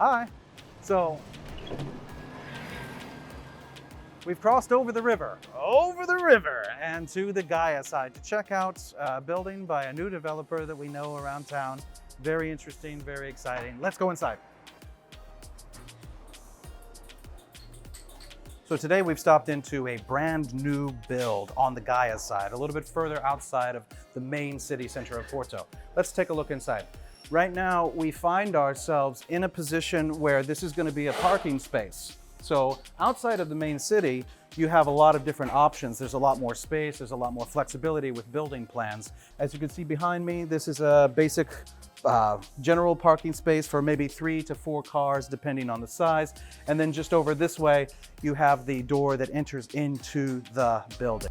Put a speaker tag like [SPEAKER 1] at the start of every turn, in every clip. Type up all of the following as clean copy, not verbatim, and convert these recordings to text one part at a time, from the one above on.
[SPEAKER 1] Hi. So, we've crossed over the river, and to the Gaia side to check out a building by a new developer that we know around town. Very interesting, very exciting. Let's go inside. So today we've stopped into a brand new build on the Gaia side, a little bit further outside of the main city center of Porto. Let's take a look inside. Right now, we find ourselves in a position where this is going to be a parking space. So outside of the main city, you have a lot of different options. There's a lot more space, there's a lot more flexibility with building plans. As you can see behind me, this is a basic general parking space for maybe 3 to 4 cars, depending on the size. And then just over this way, you have the door that enters into the building.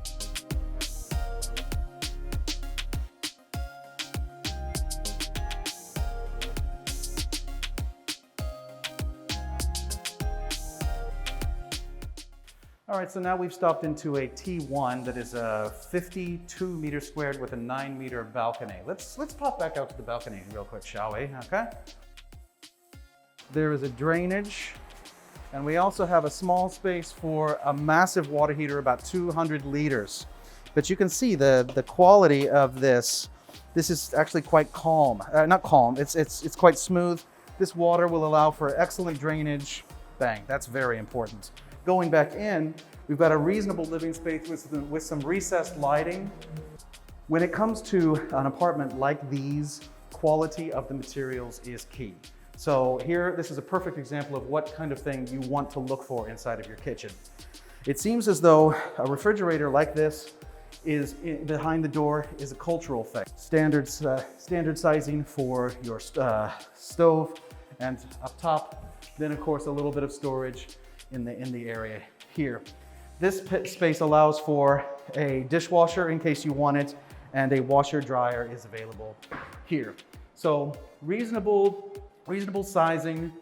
[SPEAKER 1] All right, so now we've stopped into a T1 that is a 52 meters squared with a 9 meter balcony. Let's pop back out to the balcony real quick, shall we? Okay. There is a drainage, and we also have a small space for a massive water heater, about 200 liters. But you can see the quality of this. This is actually quite calm. Not calm, it's quite smooth. This water will allow for excellent drainage. Bang, that's very important. Going back in, we've got a reasonable living space with some recessed lighting. When it comes to an apartment like these, quality of the materials is key. So here, this is a perfect example of what kind of thing you want to look for inside of your kitchen. It seems as though a refrigerator like this is behind the door is a cultural thing. Standard sizing for your stove, and up top, then of course a little bit of storage in the area here. This space allows for a dishwasher in case you want it, and a washer dryer is available here. So reasonable sizing.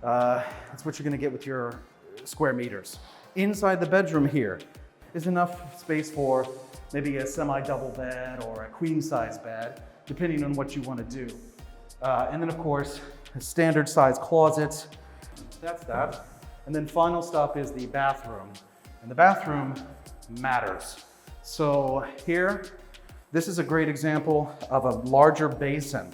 [SPEAKER 1] That's what you're gonna get with your square meters. Inside the bedroom here is enough space for maybe a semi-double bed or a queen size bed, depending on what you wanna do. And then of course, a standard size closet. That's that. And then final stop is the bathroom. And the bathroom matters. So here, this is a great example of a larger basin.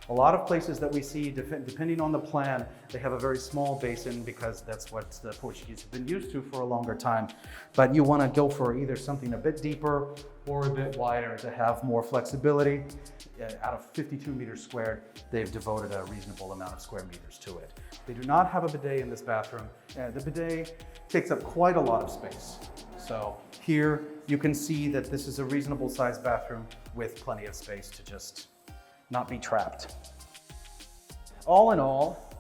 [SPEAKER 1] A lot of places that we see, depending on the plan, they have a very small basin because that's what the Portuguese have been used to for a longer time. But you want to go for either something a bit deeper or a bit wider to have more flexibility. Out of 52 meters squared, they've devoted a reasonable amount of square meters to it. They do not have a bidet in this bathroom. The bidet takes up quite a lot of space. So here you can see that this is a reasonable sized bathroom with plenty of space to just not be trapped. All in all,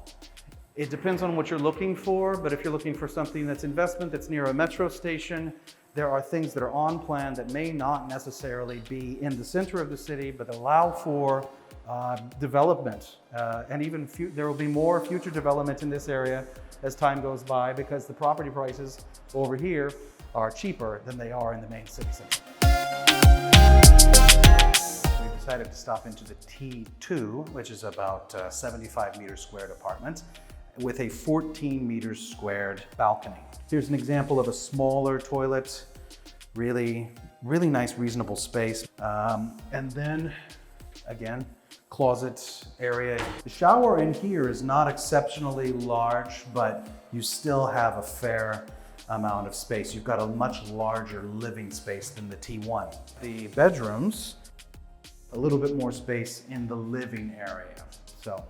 [SPEAKER 1] it depends on what you're looking for, but if you're looking for something that's investment, that's near a metro station, there are things that are on plan that may not necessarily be in the center of the city, but allow for development. And even there will be more future development in this area as time goes by, because the property prices over here are cheaper than they are in the main city center. We decided to stop into the T2, which is about 75 meters squared apartment with a 14 meters squared balcony. Here's an example of a smaller toilet, really nice, reasonable space. And then again, closet area. The shower in here is not exceptionally large, but you still have a fair amount of space. You've got a much larger living space than the T1. The bedrooms, a little bit more space in the living area. So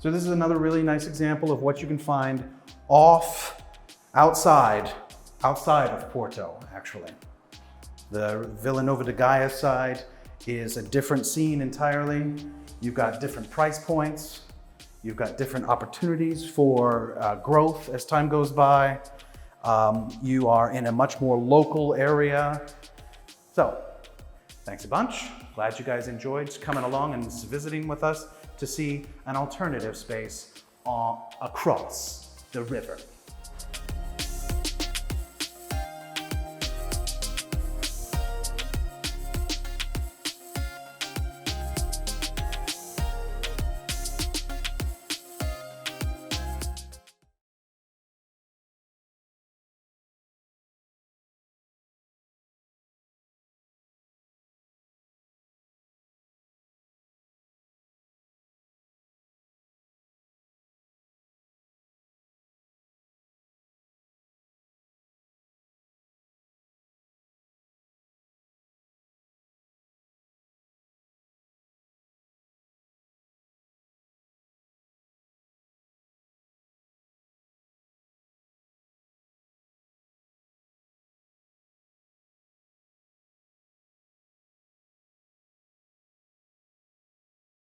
[SPEAKER 1] this is another really nice example of what you can find outside of Porto, actually. The Vila Nova de Gaia side is a different scene entirely. You've got different price points. You've got different opportunities for growth as time goes by. You are in a much more local area. So, thanks a bunch. Glad you guys enjoyed coming along and visiting with us to see an alternative space across the river.